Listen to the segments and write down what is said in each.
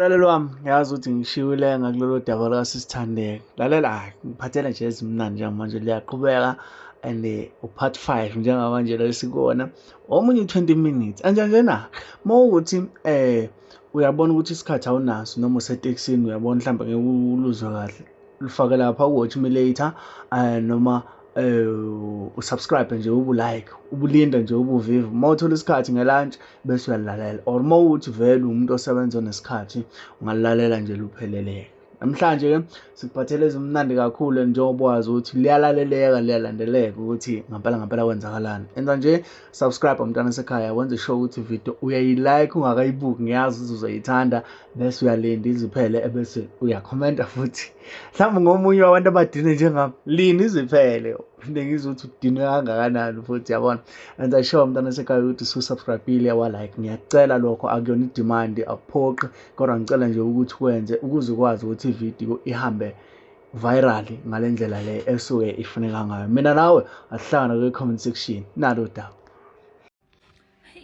Mlalelo wami, ngiyazi ukuthi ngishiyile ngakulolu daba likaSisithandeka. Lalela, ngiphathele nje ezimnandi njengamanje liyaqhubeka and u-part 5 njengamanje la sikona. Omunye 20 minutes. Anjena, uma wukuthi uyabona ukuthi isikhathi awunaso noma usetekisini uyabona mhlawumbe ngeke uluzwe kahle. Lufake lapha u-watch me later noma usubscribe nje ubulike ubulinda nje ubuvivu uma uthola isikhathi ngelunch bese uyalalela or uma uthi vele umuntu osebenza nesikhathi ungalalela nje luphelele. Namhlanje ke sikuphathele ezimnandi kakhulu njengoba wazi ukuthi liyalandeleka ukuthi ngempela kwenzakalani. Enza nje subscribe mntwana sekhaya wenze sure ukuthi video uyayilike ungakayibuki ngiyazi ukuthi uzoyithanda bese uyalinda iziphele ebese uyakhomenta futhi. Mhlawumbe ngomunye wabantu abadine njengami lini iziphele ngizwe ukuthi udinwe kangakanani futhi yabona. Enza sure mntwana sekhaya ukuthi subscribe walike ngiyacela lokho akuyona idemand akuphoqi kodwa ngicela nje ukuthi wenze ukuze ukwazi ukuthi ivideo ihambe viral ngalendlela le esuke ifuneka ngayo. Mina nawe asihlangana kwi-comment section nalo daba.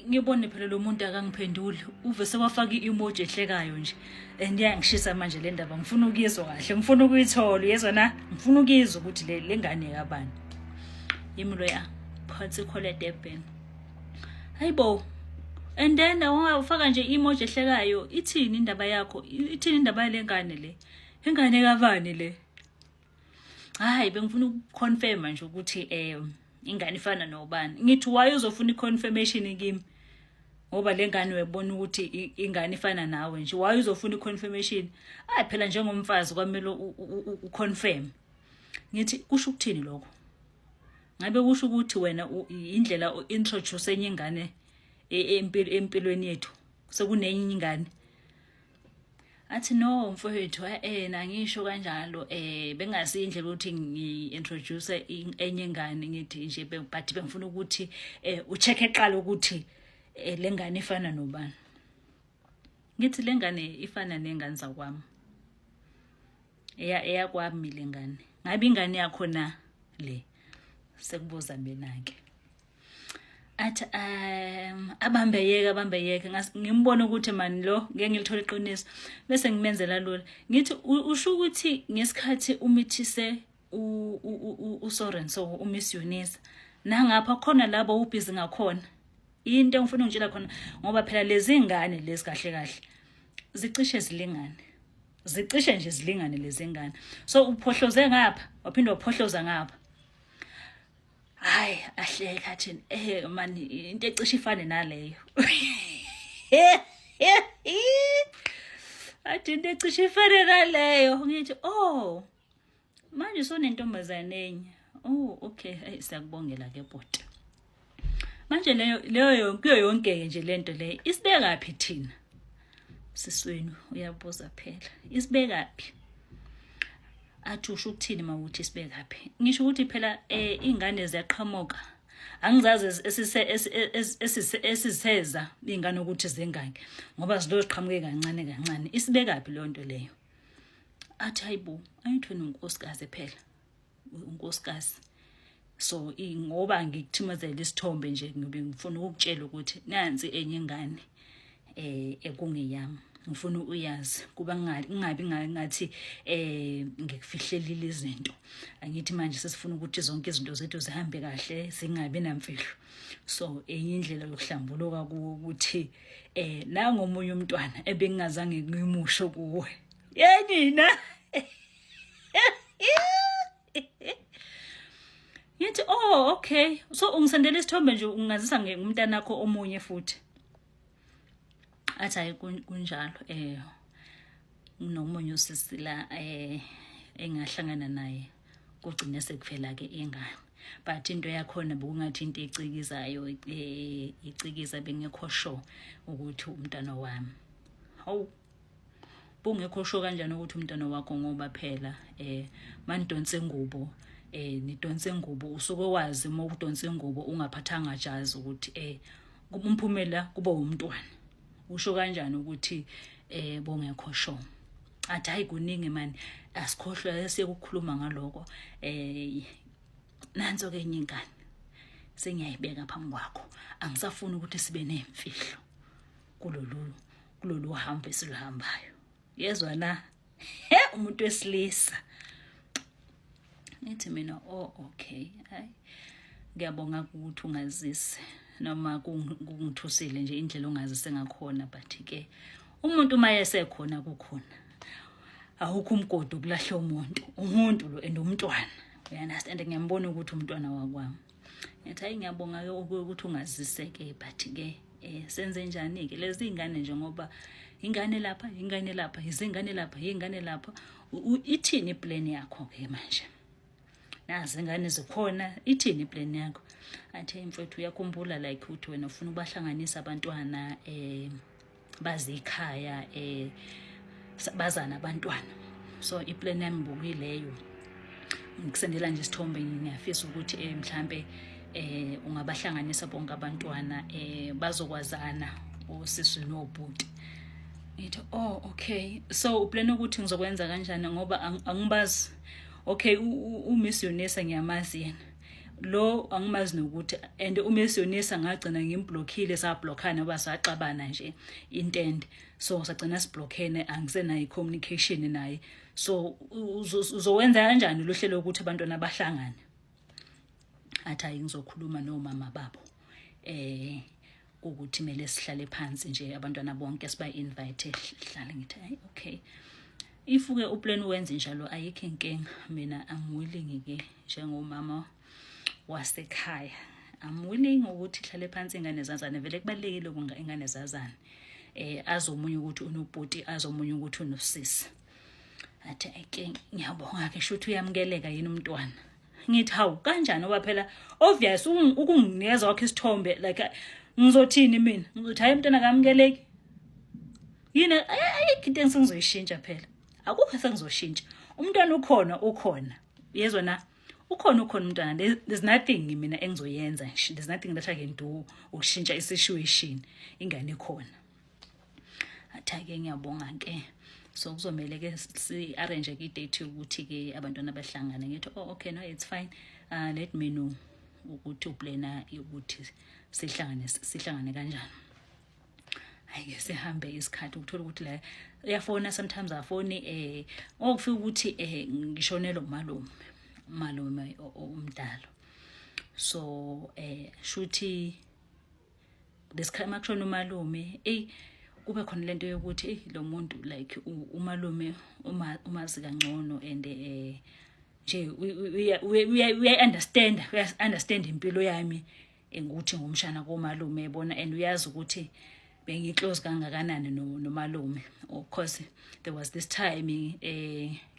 Ngibone phela lo muntu akangiphenduli uve sewafaka i-emoji ehlekayo nje and iyangishisa manje le ndaba ngifuna ukuyizwa kahle ngifuna ukuyithola uyezwa na ngifuna ukuyizwa ukuthi le ngane kabani yimi lo ya phansi khole Durban hayibo and then ufaka nje i-emoji ehlekayo ithini indaba yakho ithini indaba yale ngane le ingane kabani le hayi bengifuna ukuconfirm nje ukuthi ingane ifana nobani ngithi why uzofuna i-confirmation kimi ngoba le ngane uyabona ukuthi ingane ifana nawe nje why uzofuna i-confirmation hayi phela njengomfazi kwamele uconfirm ngithi kusho ukuthini lokho ngabe kusho ukuthi wena indlela introduce enye ingane empilweni yethu sekunenye ingane athi no mfowethu nangisho kanjalo bengasi indlela ukuthi ngi-introduce enye ingane ngithi nje but bengifuna ukuthi ucheck eqala ukuthi le ngane ifana nobani ngithi le ngane ifana nengane zakwami eyakwami le ngane ngabe ingane yakho na le sekubuza mina ke athi abambeyeke ngimbona ukuthi mani lo ngeke ngilithola iqiniso bese ngimenzela lula ngithi usho ukuthi ngesikhathi umithise uSorenso uMiss Eunice nangapha khona labo ubhizi ngakhona into engifuna ungitshela khona ngoba phela lezi ngane lezi kahle zicishe nje zilingane lezi ngane so uphohloze ngapha waphinda waphohloza ngapha hayi ahleka athi mani into ecishe ifane naleyo athi into ecishe ifane naleyo ngithi manje sonentombazane enye okay siyakubongela ke bhuti manje leyo yonke nje lento le isibekaphi thina siswenu uyabuza phela isibekaphi athi usho ukuthini mawuthi isibekaphi ngisho ukuthi phela ingane ziyaqhamuka angizazi esiseza ingane ukuthi zingaki ngoba ziloziqhamuke kancane isibekaphi le nto leyo athi hayibo ayithweni unkosikazi phela unkosikazi so ngoba ngikuthimezela isithombe nje ngibe ngifuna ukukutshela ukuthi nansi enye ingane ekungiyami ngifuna uyazi kuba ngingabi ngathi ngikufihlelile izinto angithi manje sesifuna ukuthi zonke izinto zethu zihambe kahle singabi namfihlo so enye indlela yokuhlambuluka ukuthi nangomunye umntwana ebengingazange ngimusho kuwe yenina Yithi okay so ungisendela isithombe nje ungazisa ngumntana wakho omunye futhi athi hayi kunjalo nomunye usisi la engahlangana naye kugcina sekuvela ke ingane but into yakhona bekungathi into ecikizayo icikiza bengekho sure ukuthi umntana wami hawu bungekho sure kanjani ukuthi umntana wakho ngoba phela manidonse ngubo nidonse ngubo usuke wazi uma udonse ngubo ungaphathanga jazi ukuthi umphumela kuba umntwana usho kanjani ukuthi bongekho sure athi hayi kuningi mani asikhohlwa sekukhuluma ngaloko nanso ke enye ingane sengiyayibeka phambi kwakho angisafuni ukuthi sibe nemfihlo kulolu hambo esiluhambayo yezwa na umuntu wesilisa. Ngithi mina okay, hayi ngiyabonga ukuthi ungazise noma kungithusile nje indlela ongazise ngakhona, but ke umuntu maye sekhona kukhona awukho umgodi ukulahla umuntu lo and umntwana, you understand. Ngiyambona ukuthi umntwana wakwami. Ngithi hayi ngiyabonga ke ukuthi ungazise ke, but ke senze njani ke lezi ingane nje, ngoba ingane lapha izingane lapha, ithini plan yakho ke manje? Nazi ingane zikhona, ithini plan yakho? Athi mfowethu uyakhumbula like ukuthi wena ufuna ukubahlanganisa abantwana bazi ikhaya bazana abantwana. So iplan yami bokuyileyo, ngikusendela nje isithombe, ngiyafisa ukuthi mhlambe ungabahlanganisa bonke abantwana bazokwazana osisi nobhuti. Ngithi okay, so uplan ukuthi ngizokwenza kanjani ngoba angibazi. Okay, uMiss Yonisa ngiyamazi yena lo, angimazi nokuthi, and uMiss Yonisa ngagcina ngimblockile, sablockana ngoba saxabana nje intende, so sagcina siblockene, angisenayo communication naye. So uzowenza kanjani lo hlelo ukuthi abantwana bahlangane? Athi hayi ngizokhuluma nomama babo ukuthi kumele sihlale phansi nje abantwana bonke siba invite hlala. Ngithi hayi okay, ifuke uplan wenze njalo ayikho inkinga, mina I'm willing ke njengomama wasekhaya, I'm willing ukuthi hlale phansi ingane zazane. Vele kubalekile kunga ingane zazane azomunye ukuthi unobhuti, azomunye ukuthi unosisi. Athi ake ngiyabonga ke shothi uyamukeleka yini umntwana. Ngithi hawu kanjani ngoba phela obvious ukunginikeza wakhe isithombe like ngizothini mina? Ngizothi hayi umntwana kamukeleki yini? Ayikho into engizoyishintsha phela, akukho sengizoshintsha. Umntwana ukhona, yezwa na, ukhona umntwana. There's nothing mina engizoyenza, there's nothing that I can do ukushintsha isituation, ingane ikhona. Athi ke ngiyabonga ke, so kuzomela ke si arrange ke date ukuthi ke abantwana bahlangane. Ngithi okay, no it's fine, let me know ukuthi uplana ukuthi sihlangane kanjani. Hayi sihambe isikhathi ukuthola ukuthi la uyafona, sometimes afoni ngokufika ukuthi ngishonela umalume umdalo. So shuthi lesikhathi makushona umalume kube khona lento yokuthi lo muntu like umalume umazi kangcono, and nje we understand impilo yami ukuthi ngumshana komalume yabona, and uyazi ukuthi bengiclose kangakanani nomalume. Of course there was this time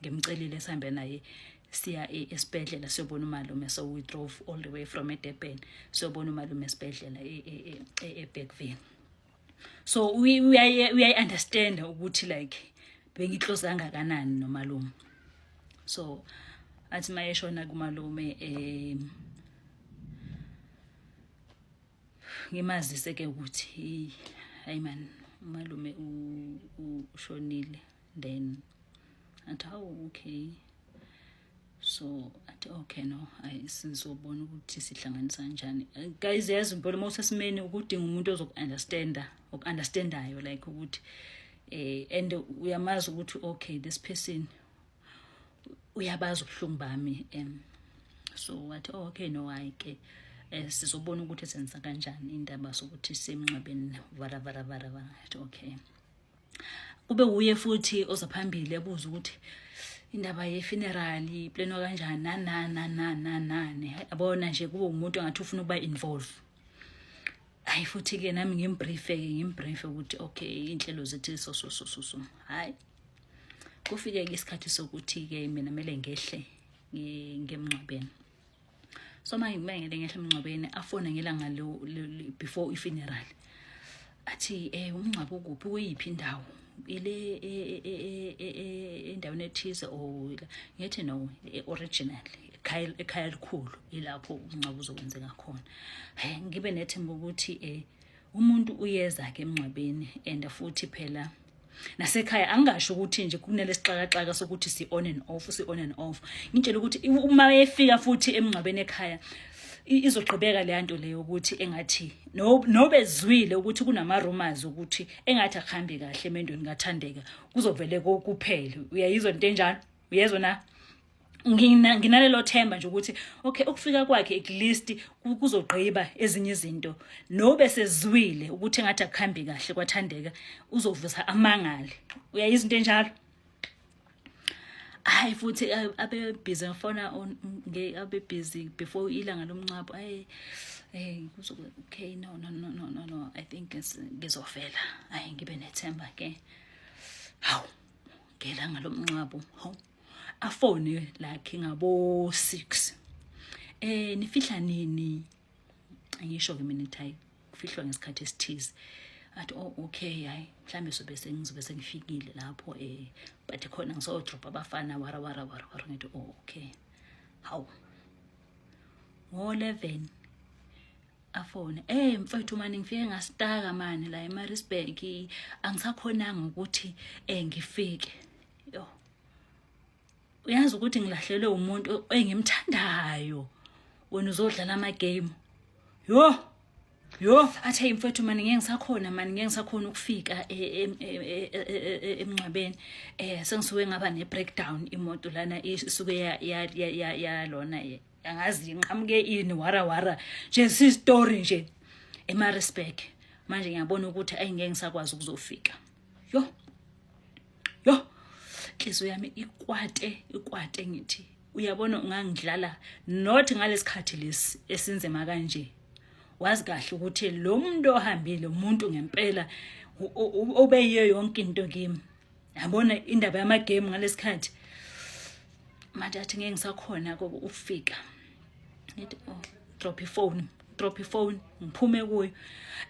ngimcelile sihambe naye siya esibhedlela siyobona umalume, so we drove all the way from Durban siyobona umalume esibhedlela eBergville. So we understand ukuthi like bengiclose kangakanani nomalume. So athi mayeshona kumalume ngimazise ke ukuthi hayi man umalume ushonile, then athi okay. So athi okay, no sizobona ukuthi sihlanganisa kanjani. Guys, yazi impela mawuse simeni ukudinga umuntu ozokunderstandayo like ukuthi and uyamazi ukuthi okay this person uyabazi ubuhlungu bami, so athi okay, no hayi ke sizobona ukuthi senza kanjani indaba sokuthi semncwabeni vara. Okay, kube uye futhi ozaphambili ebuza ukuthi indaba ye-funeral plano kanjani nani. Abona nje kube umuntu ngathi ufuna ukuba involve. Hayi futhi ke nami ngimbrief ukuthi okay inhlelo zethu so hayi kufike ke isikhathi sokuthi ke mina mele ngehle ngemncwabeni. So manje ngeke ngehle emncwabeni afona ngelanga before i-funeral. Athi umncwabo ukuphi kuyiphi indawo ile endaweni ethize or ngithi no original ekhaya likhulu ilapho umncwabo uzokwenzeka khona. Ngibe nethemba ukuthi umuntu uyeza ke emncwabeni, and futhi phela nasekhaya angasho ukuthi nje kunele sixakaxaka sokuthi si on and off. Ngitshela ukuthi uma efika futhi emncwabeni ekhaya izogqibeka le nto leyo ukuthi engathi nobe zwile ukuthi kunama rumors ukuthi engathi akuhambi kahle emendweni kaThandeka kuzovele kuphele. Uyayizwa into enjalo? Uyezwa na? Nginalelo themba nje ukuthi okay ukufika kwakhe at least kuzogqiba ezinye izinto nobe sezwile ukuthi engathi akuhambi kahle kwaThandeka uzovusa amangale. Uyayizwa into enjalo? Hayi futhi abe busy ngifona abe busy before ilanga lomncwabo. Okay no I think ngizofela. Ngibe nethemba ke. Hawu ngelanga lomncwabo afone like ngabo 6 nifihla nini angisho ke mina ethi kufihlwa ngesikhathi esithize athi okay hayi mhlambe ngizobe sengifikile lapho but khona ngiso drop abafana wara ngithi okay hawu ngo11 afone mfethu manje ngifike ngasitaka manje la eMaritzburg angisakhonanga ukuthi ngifike yo uyazi ukuthi ngilahlelwe umuntu engimthandayo wena uzodlala ama game yo athe mfethu manje ngeke ngisakhona ukufika emncwabeni sengisuke ngaba ne breakdown imoto lana isuke ya lona angazi ngiqhamuke ini wara nje si story nje eMaritzburg manje ngiyabona ukuthi ngeke ngisakwazi ukuzofika yo inhliziyo yami ikwate ngithi uyabona ungangidlala not ngalesikhathi lesi esinzema kanje. Wazi kahle ukuthi lo muntu ohambile umuntu ngempela obeyiyo yonke into kimi. Yabona indaba yama game ngalesikhathi manje athi ngeke ngisakhona ukufika. Ngithi drop phone ngiphume kuyo.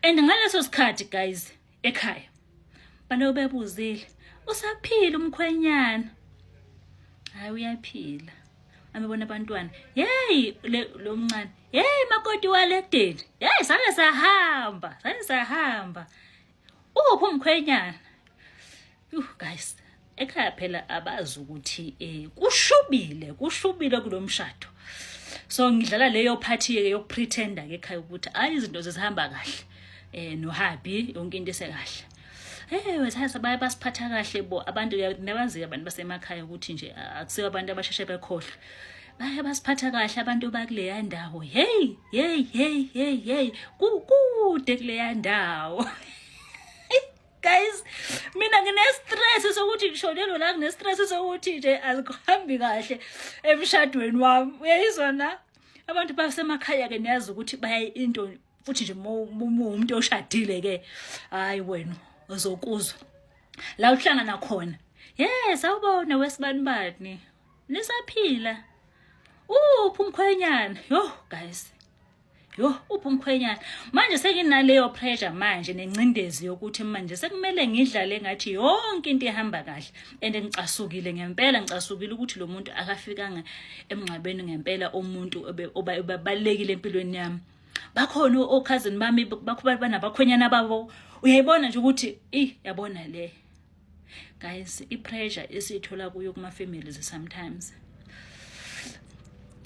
And ngaleso sikhathi guys ekhaya bano bebuzile usaphila umkhwenyana. Hayi uyaphila. Amebona abantwana lo mncane makoti waledeni sale sahamba uphi umkhwenyana. Guys ekhaya phela abazi ukuthi kushubile kulomshado. So ngidlala leyo party ke yokupretenda ke ekhaya ukuthi izinto zihamba kahle no happy yonke into esekahle. Wethatha basiphatha kahle bo abantu nabazi abantu basemakhaya ukuthi nje akusiyo abantu abasheshe bekhohle. Basiphatha kahle abantu bakuleya ndawo. Kude kuleya ndawo. Guys mina ngine stress sokuthi ngishonelwe la ngine stress sokuthi nje azikuhambi kahle emshadweni wami. Uyayizwa na? Abantu basemakhaya ke niyazi ukuthi bayayi into futhi nje umuntu oshadile ke hayi wena uzokuzwa la uhlangana khona. Awubona wesibani nisaphila uphi umkhwenyana. Guys uphi umkhwenyana. Manje sekinaleyo pressure manje nencindezi yokuthi manje sekumele ngidlale ngathi yonke into ihamba kahle and ngicasukile ngempela ngicasukile ukuthi lo muntu akafikanga emncabeni ngempela umuntu obalekile empilweni yami. Bakhona okhazini bami bakho banabakhwenyana babo. Uyayibona nje ukuthi yabona le guys ipressure esithola kuyo kuma families sometimes.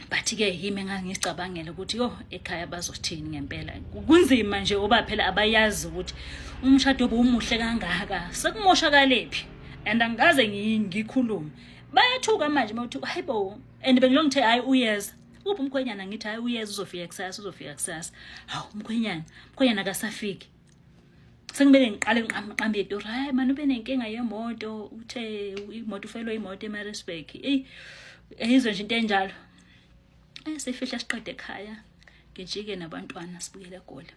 But ke yimi ngangicabangela ukuthi ekhaya bazothini ngempela. Kunzima nje oba phela abayazi ukuthi umshado obumuhle kangaka sekumoshakalephi and angaze ngikhulume. Bayathuka manje bathi hayibo and bengilongithe hayi uyeza. Uphi umkhwenyana ngithi hayi uyeza uzofika kusasa. Hawu umkhwenyana akasafiki. Sengibele ngiqale ngiqambe itori hayi manje ube nenkinga yemoto uthe imoto ufelwe imoto eMaritzburg. Izwe nje into enjalo. Sifihla siqede ekhaya ngijike nabantwana sibuyele eGoli.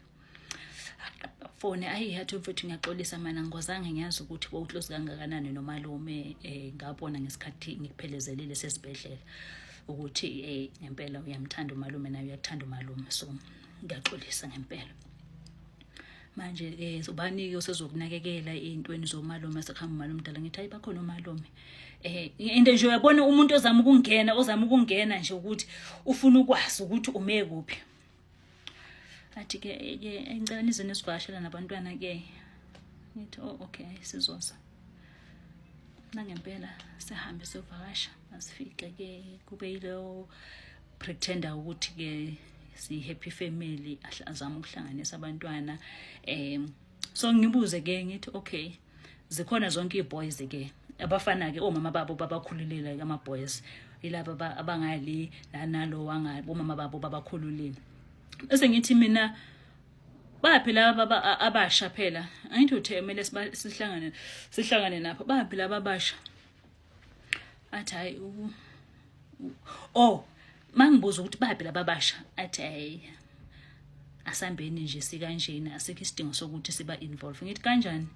Phone yathi mfethu ngiyaxolisa mana ngozange ngiyazi ukuthi wawuclose kangakanani nomalume ngabona ngesikhathi ngikuphelezelile sesibhedlela ukuthi ngempela uyamthanda umalume naye uyathanda umalume so ngiyaxolisa ngempela. Manje ubani osezokunakekela intweni zomalume sekhamba umalume mdala ngithi hayi bakhona umalume. Into nje uyabona umuntu ozama ukungena nje ukuthi ufuna ukwazi ukuthi ume kuphi. Athi ke ngicela nize nesivashela nabantwana ke. Ngithi okay sizoza. Nangempela sihambe siyovakasha asifike ke kube yilo pretender ukuthi ke happy family, azama ukuhlanganisa abantwana. So ngibuze ke ngithi okay, zikhona zonke iboys ke abafana ke omama babo babakhululile ama boys ilaba abangali nalo wangabo omama babo babakhululile. Bese ngithi mina baphi laba abasha phela, angithi uthemele sihlangane napha, baphi laba abasha. Athi hayi mangibuza ukuthi baphi laba abasha, athi hayi asambeni nje sikanjeni, asikho isidingo sokuthi siba involve. Ngithi kanjani?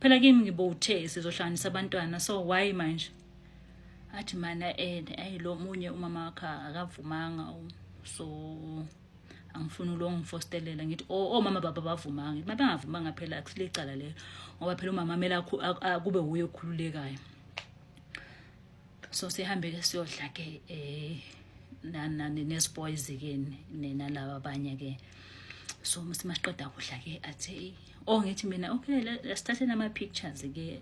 Phela kimi ngibothe sizohlanganisa abantwana, so why manje? Athi mana lo munye umama wakhe akavumanga, so angifuni lo ngifostelela. Ngithi mama baba bavumanga. Ngithi mabengavumanga phela akusile icala lelo, ngoba phela umama mela kube uye okhululekayo. So sihambe ke siyodla ke nesboys ke nalabo abanye ke. So masiqeda kudla ke athi ngithi mina okay, sithathe nama pictures ke,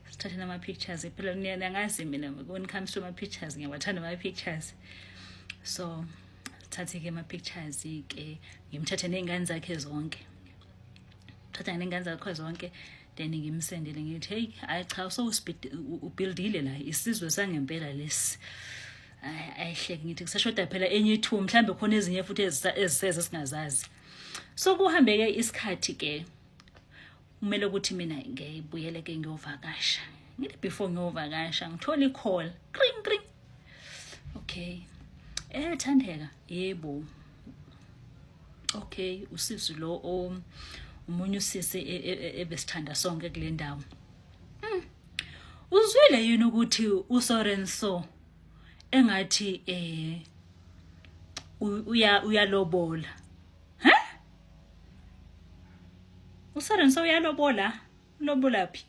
sithathe nama pictures phela ngiyangazi mina when it comes to my pictures ngiyawathanda ama pictures. So thathe ke ama pictures ke ngimthathe nezingane zakhe zonke, thatha nezingane zakhe zonke, then ngimsendele ngithi hey hayi cha so ubuildile la isizwe sangempela lesi. Ayihleki ngithi kusashoda phela enye ithu mhlambe khona ezinye futhi eziseze singazazi. So kuhambe ke isikhathi ke kumele ukuthi mina ngiyibuyele ke ngiyovakasha. Ngithi before ngiyovakasha ngithola i-call kring kring. Okay, Thandeka, yebo. Okay, usisi lo umunye usisi ebesithanda sonke kule ndawo. Uzwile yini ukuthi uSorenso engathi uyalobola? uSorenso uyalobola? Lobola phi?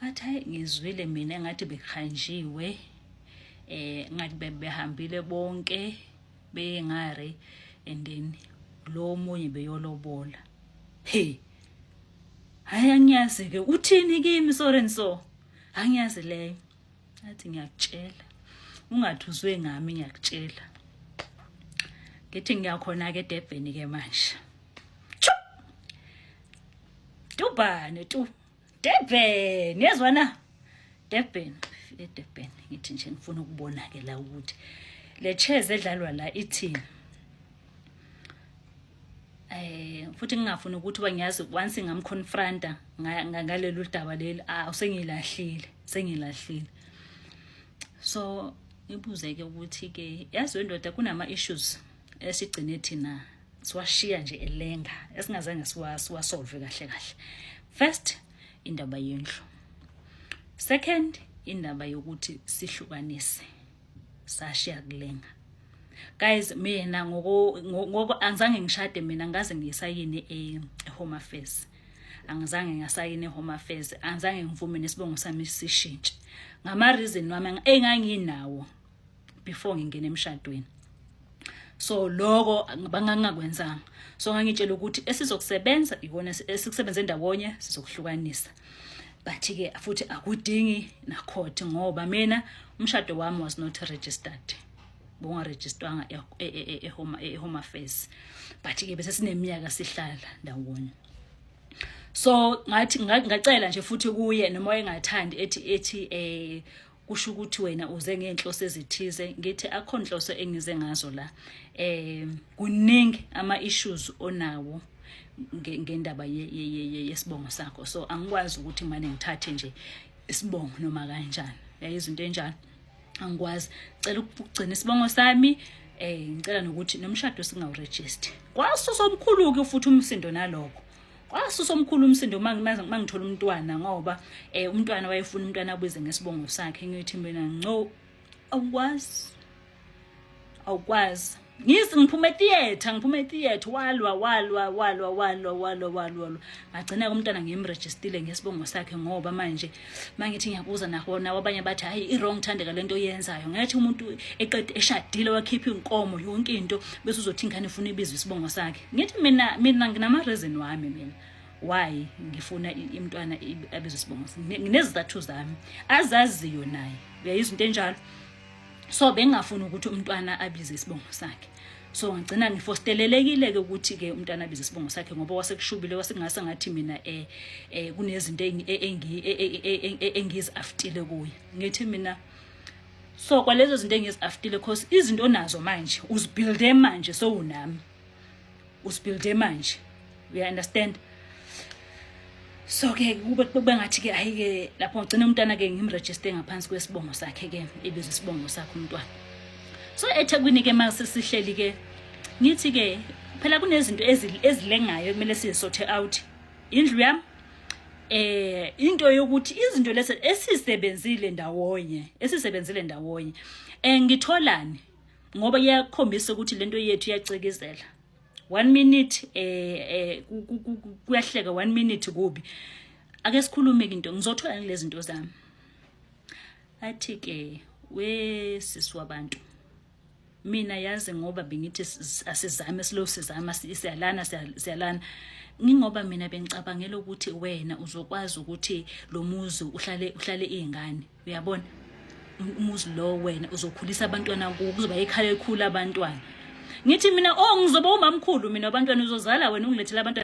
Athi ngizwile mina engathi bekhanjiwe, ngathi behambile bonke bengare, and then lo munye beyolobola. Hey, hayi angiyazi ke uthini kimi Sorenso, angiyazi leyo. Athi ngiyakutshela, ungathi uzwe ngami ngiyakutshela. Ngithi ngiyakhona ke eDurban ke manje. Dubane tu Durban, yezwana Durban, eDurban. Ngithi nje ngifuna ukubona ke la ukuthi le chess edlalwa la ithini. Futhi ngingafuna ukuthi bangiyazi once ngamconfronta ngalelo daba leli, sengilahlile. So ngibuze ke ukuthi ke yazi wendoda kunama issues esigcine thina siwashiya nje elenga esingazange siwasolve kahle. First, indaba yendlu. Second, indaba yokuthi sihlukanise sashiya kulenga. Guys, mina ngoko angizange ngishade, mina ngaze ngisayine eHome Affairs. Angizange ngasayine eHome Affairs, angizange ngivume nesibongo sami sishintshe. Ngama reason wami enganginawo before ngingena emshadweni. So lokho bangangakwenzanga. So ngangitshela ukuthi esizokusebenza ikona esikusebenza endawonye sizokuhlukanisa. But ke futhi akudingi na court ngoba mina umshado wami was not registered. Bongaregistrwanga eHome Affairs. But ke bese sineminyaka sihlala ndawonye. So ngathi ngacela nje futhi kuye noma engathandi ethi kusho ukuthi wena uze ngenhloso ezithize. Ngithi akho inhloso engize ngazo la. Kuningi ama issues onawo ngendaba yesibongo sakho. So angikwazi ukuthi manje ngithathe nje isibongo noma kanjani. Yayizinto enjalo. Angikwazi. Cela ukugcina isibongo sami, ngicela nokuthi nomshado singawuregister. Kwasusa omkhulu ke futhi umsindo nalokho. Kwasusa omkhulu umsindo mangithola umntwana ngoba umntwana wayefuna umntwana abuze ngesibongo sakhe. Ngithi mina no, awukwazi. Ngiphume theater walwa. Ngagcina umntwana ngimregistile ngesibongo sakhe ngoba manje mangithi ngiyabuza nakhona abanye bathi hayi i-wrong Thandeka lento oyenzayo. Ngathi umuntu eqede eshadile wakhipha inkomo yonke into bese uzothi ingane ifuna ibizwe isibongo sakhe. Ngithi mina nginama reason wami mina why ngifuna imntwana abizwe isibongo. Nginezizathu zami azaziyo naye. Uyayizwa into enjalo. So bengafuna ukuthi umntwana abize isibongo sakhe. So ngigcina ngifostelelekile ke ukuthi ke umntana abize isibongo sakhe ngoba wasekushubile wasengase ngathi mina kunezinto engizaftile kuye. Ngithi mina so kwalezo zinto engizaftile because izinto nazo manje uzibuilde manje so unami. Uzibuilde manje. You understand? So ke kube ngathi ke ayike lapho ngigcina umntana ke ngimregister ngaphansi kwesibongo sakhe ke ibiza isibongo sakhe umntwana. So eThekwini ke mase sihleli ke ngithi ke phela kunezinto ezilengayo kumele sizisothe out. Indlu yami into yokuthi izinto lezi esisebenzile ndawonye ngitholani ngoba iyakhombisa ukuthi lento yethu iyacikizela 1 minute kuyahleka 1 minute kubi ake sikhulume into ngizothola ngilezi zinto zami athi ke wesisi wabantu mina yazi ngoba bengithi asizame sizama siyalana ngingoba mina bengicabangela ukuthi wena uzokwazi ukuthi lo muzi uhlale izingane uyabona umuzi lo wena uzokhulisa abantwana kuzoba ekhaya elikhulu abantwana ngithi mina ngizoba umamkhulu mina abantwana uzozala wena ungilethela abantwana